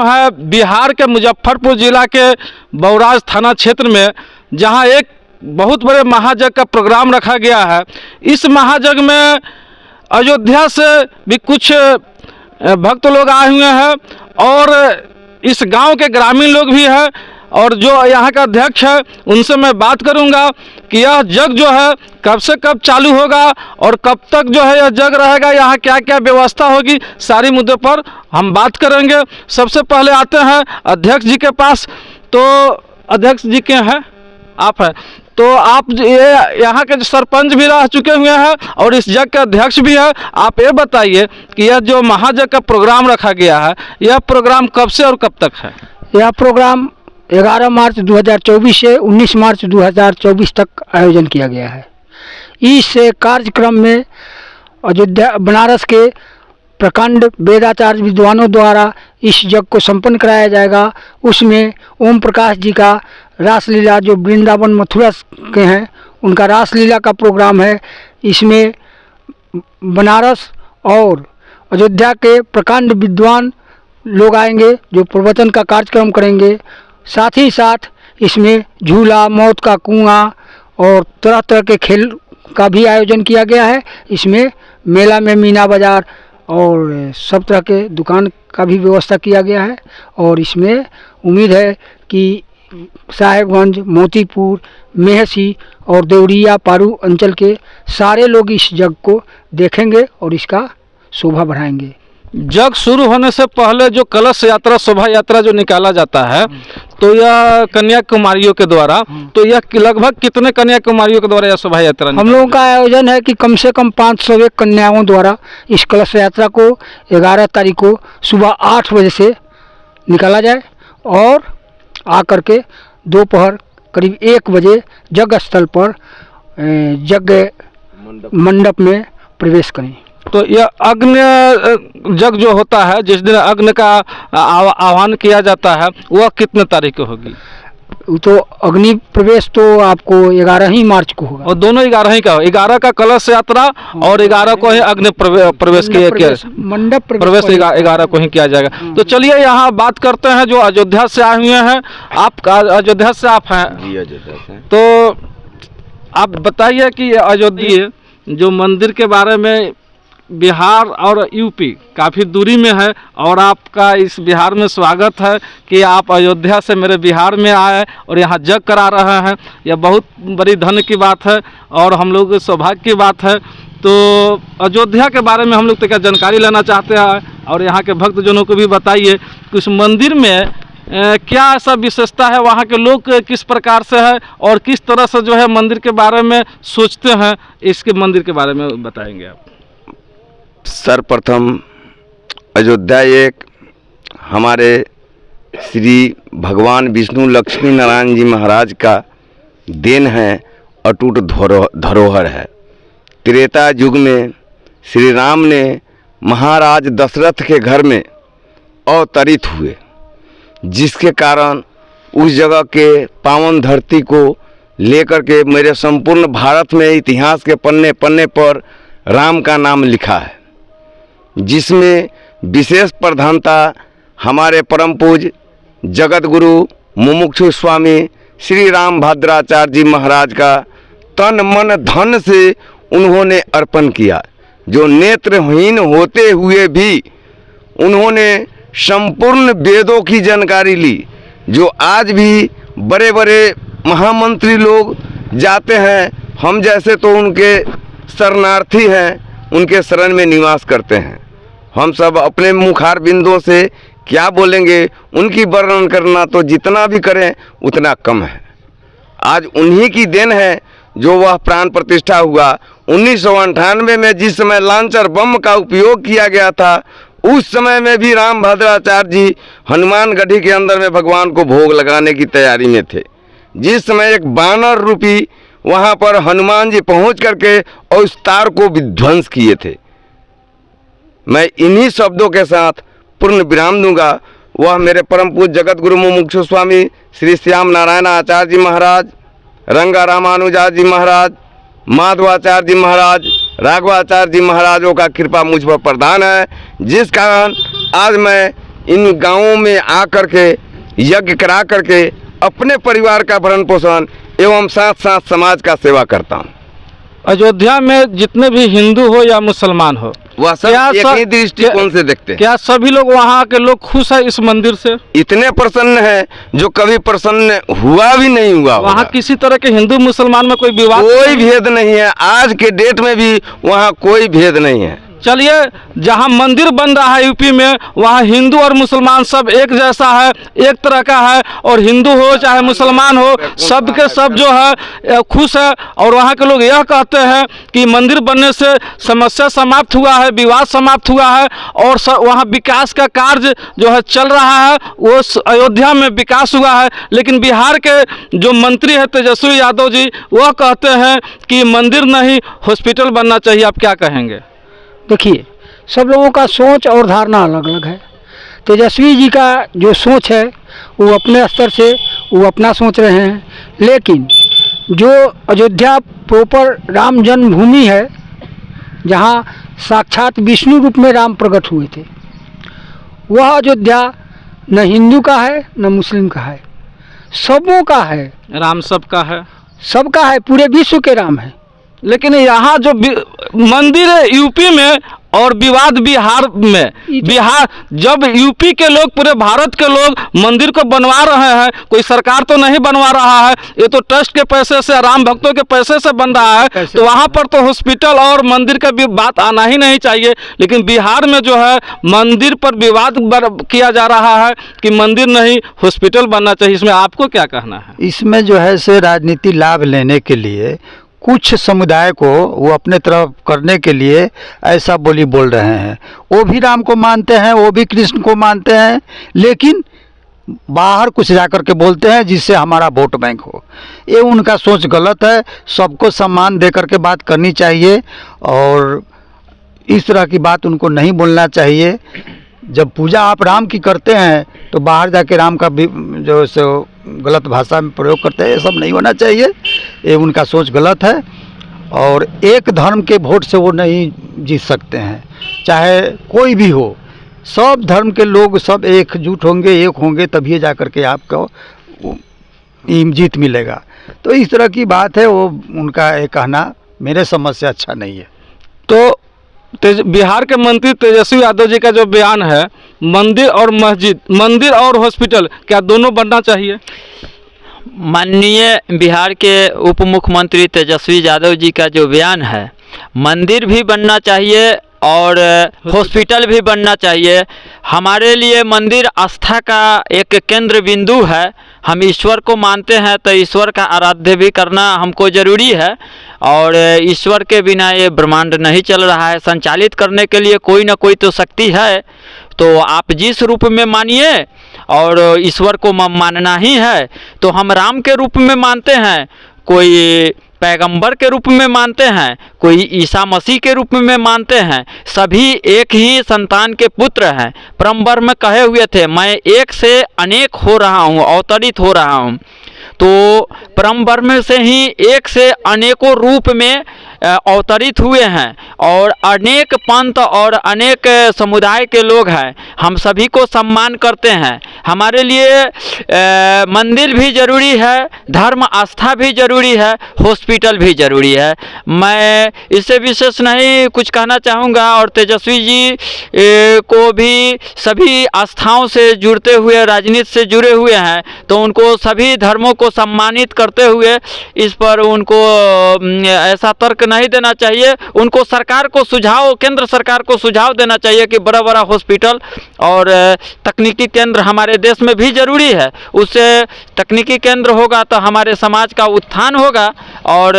है बिहार के मुजफ्फरपुर जिला के बौराज थाना क्षेत्र में, जहां एक बहुत बड़े महायज्ञ का प्रोग्राम रखा गया है। इस महायज्ञ में अयोध्या से भी कुछ भक्त लोग आए हुए हैं और इस गांव के ग्रामीण लोग भी हैं, और जो यहाँ का अध्यक्ष है उनसे मैं बात करूंगा कि यह यज्ञ जो है कब से कब चालू होगा और कब तक जो है यह यज्ञ रहेगा, यहाँ क्या क्या व्यवस्था होगी, सारी मुद्दों पर हम बात करेंगे। सबसे पहले आते हैं अध्यक्ष जी के पास। तो अध्यक्ष जी के हैं, आप हैं, तो आप ये यहाँ के सरपंच भी रह चुके हुए हैं और इस यज्ञ के अध्यक्ष भी हैं। आप ये बताइए कि यह जो महायज्ञ का प्रोग्राम रखा गया है, यह प्रोग्राम कब से और कब तक है? यह प्रोग्राम 11 मार्च 2024 से 19 मार्च 2024 तक आयोजन किया गया है। इस कार्यक्रम में अयोध्या बनारस के प्रखंड वेदाचार्य विद्वानों द्वारा इस यज्ञ को संपन्न कराया जाएगा। उसमें ओम प्रकाश जी का रासलीला, जो वृंदावन मथुरा के हैं, उनका रासलीला का प्रोग्राम है। इसमें बनारस और अयोध्या के प्रखंड विद्वान लोग आएंगे जो प्रवचन का कार्यक्रम करेंगे। साथ ही साथ इसमें झूला, मौत का कुआं और तरह तरह के खेल का भी आयोजन किया गया है। इसमें मेला में मीना बाजार और सब तरह के दुकान का भी व्यवस्था किया गया है। और इसमें उम्मीद है कि साहेबगंज, मोतीपुर, मेहसी और देवरिया पारू अंचल के सारे लोग इस यज्ञ को देखेंगे और इसका शोभा बढ़ाएंगे। यज्ञ शुरू होने से पहले जो कलश यात्रा, शोभा यात्रा जो निकाला जाता है, तो यह कन्याकुमारियों के द्वारा, तो यह लगभग कितने कन्याकुमारियों के द्वारा यह शोभा यात्रा? हम लोगों का आयोजन है कि कम से कम 501 कन्याओं द्वारा इस कलश यात्रा को 11 तारीख को सुबह 8 बजे से निकाला जाए और आकर के दोपहर करीब 1 बजे यज्ञ स्थल पर यज्ञ मंडप में प्रवेश करें। तो यह अग्नि यज्ञ जो होता है, जिस दिन अग्नि का आह्वान किया जाता है, वह कितने तारीख को होगी? तो अग्नि प्रवेश तो आपको 11 ही मार्च को होगा। और दोनों 11 ही का, 11 का कलश यात्रा और 11 को ही अग्नि प्रवेश किया, मंडप प्रवेश 11 को ही किया जाएगा। तो चलिए यहाँ बात करते हैं जो अयोध्या से आए हुए हैं। आप अयोध्या से आप हैं? जी, अयोध्या से। तो आप बताइए कि अयोध्या जो मंदिर के बारे में, बिहार और यूपी काफ़ी दूरी में है और आपका इस बिहार में स्वागत है कि आप अयोध्या से मेरे बिहार में आए और यहाँ यज्ञ करा रहे हैं। यह बहुत बड़ी धन्य की बात है और हम लोग के सौभाग्य की बात है। तो अयोध्या के बारे में हम लोग तो क्या जानकारी लेना चाहते हैं और यहाँ के भक्तजनों को भी बताइए कि उस मंदिर में क्या ऐसा विशेषता है, वहाँ के लोग किस प्रकार से है और किस तरह से जो है मंदिर के बारे में सोचते हैं, इसके मंदिर के बारे में बताएंगे आप। सर्वप्रथम अयोध्या एक हमारे श्री भगवान विष्णु लक्ष्मी नारायण जी महाराज का देन है, अटूट धरोहर है। त्रेता युग में श्री राम ने महाराज दशरथ के घर में अवतरित हुए, जिसके कारण उस जगह के पावन धरती को लेकर के मेरे संपूर्ण भारत में इतिहास के पन्ने पन्ने पर राम का नाम लिखा है, जिसमें विशेष प्रधानता हमारे परम पूज्य जगत गुरु मुमुक्षु स्वामी श्री राम भद्राचार्य जी महाराज का तन मन धन से उन्होंने अर्पण किया। जो नेत्रहीन होते हुए भी उन्होंने संपूर्ण वेदों की जानकारी ली। जो आज भी बड़े बड़े महामंत्री लोग जाते हैं, हम जैसे तो उनके शरणार्थी हैं, उनके शरण में निवास करते हैं। हम सब अपने मुखार बिंदों से क्या बोलेंगे, उनकी वर्णन करना तो जितना भी करें उतना कम है। आज उन्हीं की देन है जो वह प्राण प्रतिष्ठा हुआ। 1998 में जिस समय लांचर बम का उपयोग किया गया था, उस समय में भी राम भद्राचार्य जी हनुमान गढ़ी के अंदर में भगवान को भोग लगाने की तैयारी में थे। जिस समय एक वानर रूपी वहाँ पर हनुमान जी पहुँच करके और उस तार को विध्वंस किए थे। मैं इन्हीं शब्दों के साथ पूर्ण विराम दूंगा। वह मेरे परम पूज्य जगत गुरु मुमुक्षु स्वामी श्री श्याम नारायण आचार्य जी महाराज, रंगा रामानुजाचार्य जी महाराज, माधवाचार्य जी महाराज, राघवाचार्य जी महाराजों का कृपा मुझ पर प्रदान है, जिस कारण आज मैं इन गांवों में आकर के यज्ञ करा करके अपने परिवार का भरण पोषण एवं साथ साथ समाज का सेवा करता हूँ। अयोध्या में जितने भी हिंदू हो या मुसलमान हो, वह सब एक ही दृष्टिकोण से देखते हैं। क्या सभी लोग वहाँ के लोग खुश है इस मंदिर से? इतने प्रसन्न है जो कभी प्रसन्न हुआ भी नहीं हुआ। वहाँ किसी तरह के हिंदू मुसलमान में कोई विवाद, कोई भेद नहीं है। आज के डेट में भी वहाँ कोई भेद नहीं है। चलिए, जहाँ मंदिर बन रहा है यूपी में, वहाँ हिंदू और मुसलमान सब एक जैसा है, एक तरह का है, और हिंदू हो चाहे मुसलमान हो, सब के सब जो है खुश है। और वहाँ के लोग यह कहते हैं कि मंदिर बनने से समस्या समाप्त हुआ है, विवाद समाप्त हुआ है, और वहाँ विकास का कार्य जो है चल रहा है, वो अयोध्या में विकास हुआ है। लेकिन बिहार के जो मंत्री है तेजस्वी यादव जी, वह कहते हैं कि मंदिर नहीं हॉस्पिटल बनना चाहिए। आप क्या कहेंगे? देखिए, सब लोगों का सोच और धारणा अलग अलग है। तेजस्वी जी का जो सोच है वो अपने स्तर से वो अपना सोच रहे हैं, लेकिन जो अयोध्या प्रॉपर राम जन्मभूमि है, जहाँ साक्षात विष्णु रूप में राम प्रकट हुए थे, वह अयोध्या न हिंदू का है न मुस्लिम का है, सबों का है। राम सबका है, सबका है, पूरे विश्व के राम है। लेकिन यहाँ जो मंदिर है यूपी में और विवाद बिहार में, बिहार जब यूपी के लोग, पूरे भारत के लोग मंदिर को बनवा रहे हैं, कोई सरकार तो नहीं बनवा रहा है, ये तो ट्रस्ट के पैसे से, राम भक्तों के पैसे से बन रहा है, तो वहाँ पर तो हॉस्पिटल और मंदिर का भी बात आना ही नहीं चाहिए। लेकिन बिहार में जो है मंदिर पर विवाद किया जा रहा है कि मंदिर नहीं हॉस्पिटल बनना चाहिए। इसमें आपको क्या कहना है? इसमें जो है से राजनीति लाभ लेने के लिए कुछ समुदाय को वो अपने तरफ करने के लिए ऐसा बोल रहे हैं। वो भी राम को मानते हैं, वो भी कृष्ण को मानते हैं, लेकिन बाहर कुछ जाकर के बोलते हैं जिससे हमारा वोट बैंक हो। ये उनका सोच गलत है। सबको सम्मान दे करके बात करनी चाहिए और इस तरह की बात उनको नहीं बोलना चाहिए। जब पूजा आप राम की करते हैं तो बाहर जाके राम का भी जो सो गलत भाषा में प्रयोग करते हैं, ये सब नहीं होना चाहिए। ये उनका सोच गलत है और एक धर्म के वोट से वो नहीं जीत सकते हैं, चाहे कोई भी हो। सब धर्म के लोग सब एकजुट होंगे, एक होंगे, तभी जा कर के आपको जीत मिलेगा। तो इस तरह की बात है, वो उनका ये कहना मेरे समझ से अच्छा नहीं है। तो बिहार के मंत्री तेजस्वी यादव जी का जो बयान है, मंदिर और मस्जिद, मंदिर और हॉस्पिटल, क्या दोनों बनना चाहिए? माननीय बिहार के उप मुख्यमंत्री तेजस्वी यादव जी का जो बयान है, मंदिर भी बनना चाहिए और हॉस्पिटल भी बनना चाहिए। हमारे लिए मंदिर आस्था का एक केंद्र बिंदु है। हम ईश्वर को मानते हैं तो ईश्वर का आराध्य भी करना हमको ज़रूरी है, और ईश्वर के बिना ये ब्रह्मांड नहीं चल रहा है। संचालित करने के लिए कोई ना कोई तो शक्ति है। तो आप जिस रूप में मानिए, और ईश्वर को मानना ही है तो हम राम के रूप में मानते हैं, कोई पैगंबर के रूप में मानते हैं, कोई ईसा मसीह के रूप में मानते हैं। सभी एक ही संतान के पुत्र हैं। परम में कहे हुए थे, मैं एक से अनेक हो रहा हूँ, अवतरित हो रहा हूँ। तो परम ब्रह्म से ही एक से अनेकों रूप में अवतरित हुए हैं, और अनेक पंथ और अनेक समुदाय के लोग हैं। हम सभी को सम्मान करते हैं। हमारे लिए मंदिर भी ज़रूरी है, धर्म आस्था भी ज़रूरी है, हॉस्पिटल भी ज़रूरी है। मैं इससे विशेष नहीं कुछ कहना चाहूँगा। और तेजस्वी जी को भी सभी आस्थाओं से जुड़ते हुए, राजनीति से जुड़े हुए हैं, तो उनको सभी धर्मों को सम्मानित करते हुए इस पर उनको ऐसा तर्क नहीं देना चाहिए। उनको सरकार को सुझाव, केंद्र सरकार को सुझाव देना चाहिए कि बड़ा बड़ा हॉस्पिटल और तकनीकी केंद्र हमारे देश में भी ज़रूरी है। उससे तकनीकी केंद्र होगा तो हमारे समाज का उत्थान होगा, और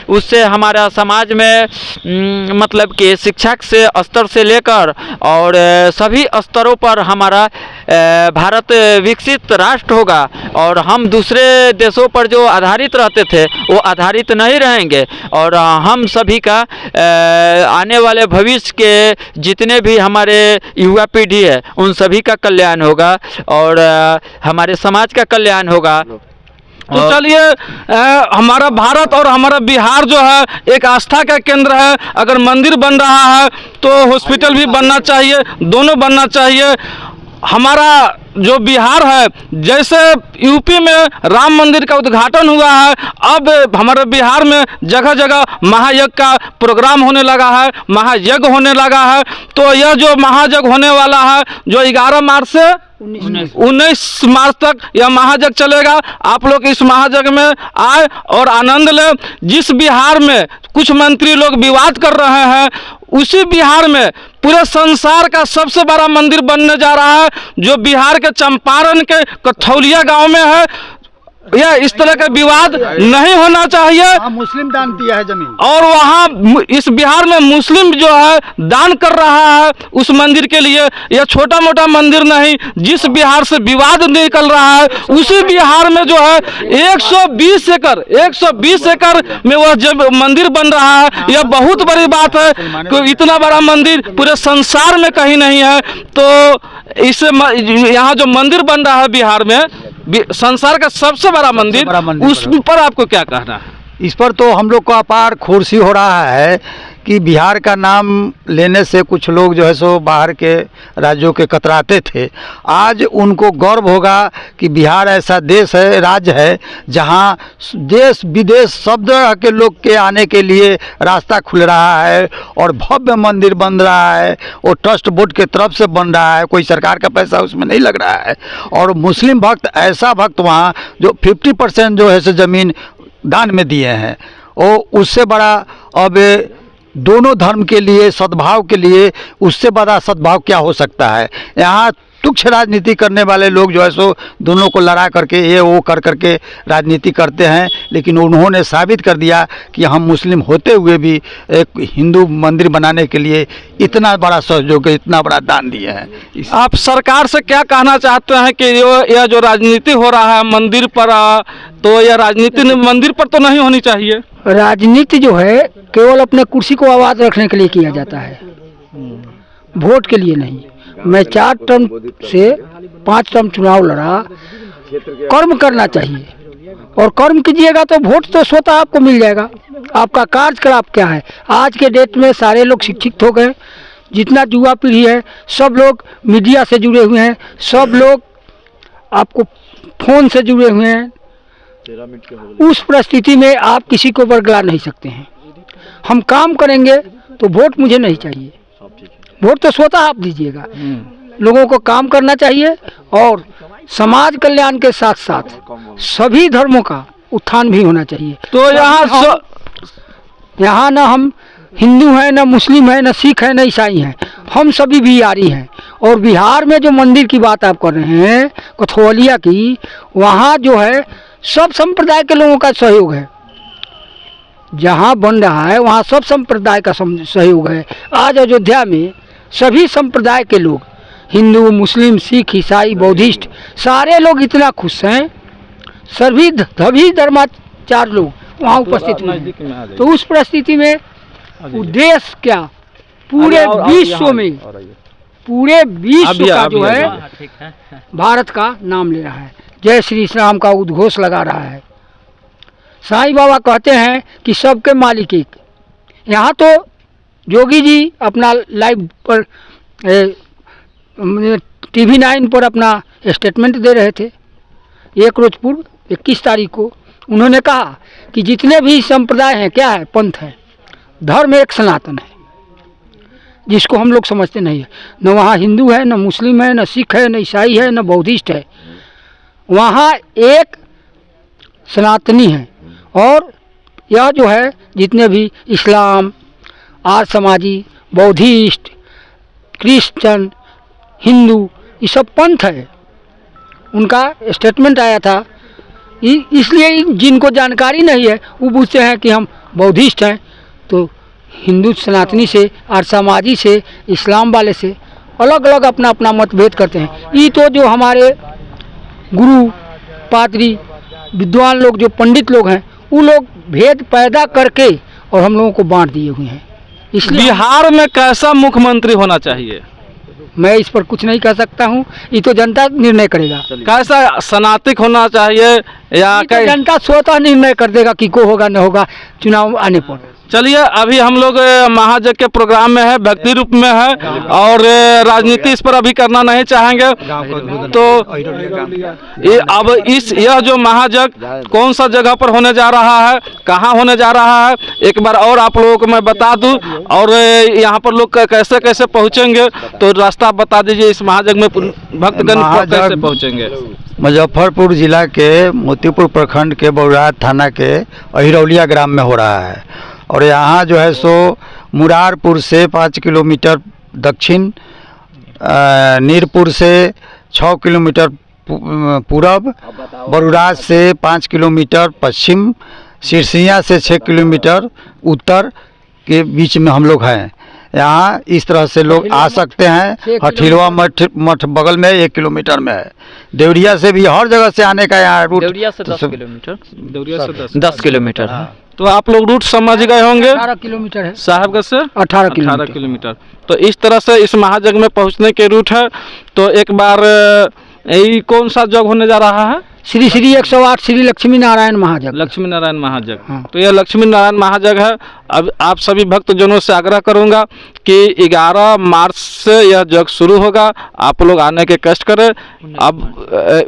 उससे हमारा समाज में मतलब कि शिक्षा से स्तर से लेकर और सभी स्तरों पर हमारा भारत विकसित राष्ट्र होगा। और हम दूसरे देशों पर जो आधारित रहते थे वो आधारित नहीं रहेंगे, और हम सभी का आने वाले भविष्य के जितने भी हमारे युवा पीढ़ी है उन सभी का कल्याण होगा, और हमारे समाज का कल्याण होगा। तो चलिए, हमारा भारत और हमारा बिहार जो है एक आस्था का केंद्र है। अगर मंदिर बन रहा है तो हॉस्पिटल भी बनना चाहिए, दोनों बनना चाहिए। हमारा जो बिहार है, जैसे यूपी में राम मंदिर का उद्घाटन हुआ है, अब हमारे बिहार में जगह जगह महायज्ञ का प्रोग्राम होने लगा है, महायज्ञ होने लगा है। तो यह जो महायज्ञ होने वाला है, जो 11 मार्च से 19 मार्च तक यह महायज्ञ चलेगा। आप लोग इस महायज्ञ में आए और आनंद लें। जिस बिहार में कुछ मंत्री लोग विवाद कर रहे हैं, उसी बिहार में पूरे संसार का सबसे बड़ा मंदिर बनने जा रहा है, जो बिहार के चंपारण के कथौलिया गांव में है। यह इस तरह का विवाद नहीं होना चाहिए। मुस्लिम दान दिया है जमीन, और वहाँ इस बिहार में मुस्लिम जो है दान कर रहा है उस मंदिर के लिए। यह छोटा मोटा मंदिर नहीं, जिस बिहार से विवाद निकल रहा है उसी बिहार में जो है 120 एकड़ में वह जब मंदिर बन रहा है। यह बहुत बड़ी बात है कि इतना बड़ा मंदिर पूरे संसार में कहीं नहीं है। तो इससे यहाँ जो मंदिर बन रहा है बिहार में, संसार का सबसे बड़ा मंदिर, उस पर आपको क्या कहना है? इस पर तो हम लोग को अपार खुशी हो रहा है कि बिहार का नाम लेने से कुछ लोग जो है सो बाहर के राज्यों के कतराते थे। आज उनको गर्व होगा कि बिहार ऐसा देश है, राज्य है, जहां देश विदेश सब तरह के लोग के आने के लिए रास्ता खुल रहा है और भव्य मंदिर बन रहा है। वो ट्रस्ट बोर्ड के तरफ से बन रहा है, कोई सरकार का पैसा उसमें नहीं लग रहा है। और मुस्लिम भक्त, ऐसा भक्त वहाँ जो 50% जो है सो ज़मीन दान में दिए हैं, वो उससे बड़ा अब दोनों धर्म के लिए सद्भाव के लिए उससे बड़ा सद्भाव क्या हो सकता है। यहाँ तुच्छ राजनीति करने वाले लोग जो है सो दोनों को लड़ा करके ये वो कर करके राजनीति करते हैं, लेकिन उन्होंने साबित कर दिया कि हम मुस्लिम होते हुए भी एक हिंदू मंदिर बनाने के लिए इतना बड़ा सहयोग, इतना बड़ा दान दिए हैं। आप सरकार से क्या कहना चाहते हैं कि यह जो राजनीति हो रहा है मंदिर पर, तो यह राजनीति मंदिर पर तो नहीं होनी चाहिए। राजनीति जो है केवल अपने कुर्सी को आवाज रखने के लिए किया जाता है, वोट के लिए नहीं। मैं 4 टर्म से 5 टर्म चुनाव लड़ा। कर्म करना चाहिए और कर्म कीजिएगा तो वोट तो स्वतः आपको मिल जाएगा। आपका कार्यकलाप क्या है? आज के डेट में सारे लोग शिक्षित हो गए, जितना युवा पीढ़ी है सब लोग मीडिया से जुड़े हुए हैं, सब लोग आपको फोन से जुड़े हुए हैं। उस परिस्थिति में आप किसी को बरगला नहीं सकते हैं। हम काम करेंगे तो वोट मुझे नहीं चाहिए, वोट तो स्वतः आप दीजिएगा। लोगों को काम करना चाहिए और समाज कल्याण के साथ साथ सभी धर्मों का उत्थान भी होना चाहिए। तो यहाँ ना हम हिंदू हैं, ना मुस्लिम हैं, ना सिख हैं, ना ईसाई हैं, हम सभी बिहारी हैं। और बिहार में जो मंदिर की बात आप कर रहे हैं कथौलिया की, वहाँ जो है सब संप्रदाय के लोगों का सहयोग है। जहाँ बन रहा है वहाँ सब संप्रदाय का सहयोग है। आज अयोध्या में सभी संप्रदाय के लोग, हिंदू, मुस्लिम, सिख, ईसाई, बौद्धिस्ट, सारे लोग इतना खुश हैं। सभी धर्माचार्य लोग वहाँ उपस्थित हुए हैं। तो उस परिस्थिति में देश क्या पूरे विश्व में, पूरे विश्व का जो है भारत का नाम ले रहा है, जय श्री राम का उद्घोष लगा रहा है। साईं बाबा कहते हैं कि सबके मालिक एक। यहाँ तो योगी जी अपना लाइव पर TV 9 पर अपना स्टेटमेंट दे रहे थे 1 रोज पूर्व 21 तारीख को। उन्होंने कहा कि जितने भी संप्रदाय हैं, क्या है, पंथ है, धर्म एक सनातन है, जिसको हम लोग समझते नहीं है। न वहाँ हिंदू है, न मुस्लिम है, न सिख है, न ईसाई है, न बौद्धिस्ट है। वहाँ एक सनातनी है। और यह जो है जितने भी इस्लाम, आर्य समाजी, बौद्धिस्ट, क्रिश्चियन, हिंदू, ये सब पंथ है। उनका स्टेटमेंट आया था। इसलिए जिनको जानकारी नहीं है वो पूछते हैं कि हम बौद्धिस्ट हैं, तो हिंदू सनातनी से, आर्य समाजी से, इस्लाम वाले से अलग अलग अपना अपना मतभेद करते हैं। ये तो जो हमारे गुरु, पादरी, विद्वान लोग, जो पंडित लोग हैं, वो लोग भेद पैदा करके और हम लोगों को बांट दिए हुए हैं। इसलिए बिहार में कैसा मुख्यमंत्री होना चाहिए? मैं इस पर कुछ नहीं कह सकता हूँ, ये तो जनता निर्णय करेगा। कैसा सनातनिक होना चाहिए या तो जनता स्वतः निर्णय कर देगा कि को होगा न होगा चुनाव आने पर। चलिए, अभी हम लोग महायज्ञ के प्रोग्राम में है, भक्ति रूप में है और राजनीति इस पर अभी करना नहीं चाहेंगे। तो अब यह जो महायज्ञ कौन सा जगह पर होने जा रहा है, कहाँ होने जा रहा है, एक बार और आप लोगों को मैं बता दूं, और यहाँ पर लोग कैसे कैसे पहुँचेंगे, तो रास्ता बता दीजिए इस महायज्ञ में भक्तगण कैसे पहुँचेंगे। मुजफ्फरपुर जिला के मोतीपुर प्रखंड के बौराज थाना के अहिरौलिया ग्राम में हो रहा है, और यहाँ जो है सो मुरारपुर से 5 किलोमीटर दक्षिण, नीरपुर से 6 किलोमीटर पूरब, बरुराज से 5 किलोमीटर पश्चिम, सिरसिया से 6 किलोमीटर उत्तर के बीच में हम लोग हैं। यहाँ इस तरह से लोग आ सकते हैं। हठिलवा मठ बगल में 1 किलोमीटर में है। देवरिया से भी हर जगह से आने का यहाँ रूट, देवरिया से 10 किलोमीटर, देवरिया से 10 किलोमीटर। तो आप लोग रूट समझ गए होंगे। 18 किलोमीटर है, साहबगंज से 18 किलोमीटर। तो इस तरह से इस महायज्ञ में पहुंचने के रूट है। तो एक बार यही कौन सा जग होने जा रहा है? श्री 108 श्री लक्ष्मी नारायण महायज्ञ। लक्ष्मी नारायण महायज्ञ। हाँ। तो यह लक्ष्मी नारायण महायज्ञ है। अब आप सभी भक्तजनों से आग्रह करूंगा कि 11 मार्च से यह यज्ञ शुरू होगा। आप लोग आने के कष्ट करें। अब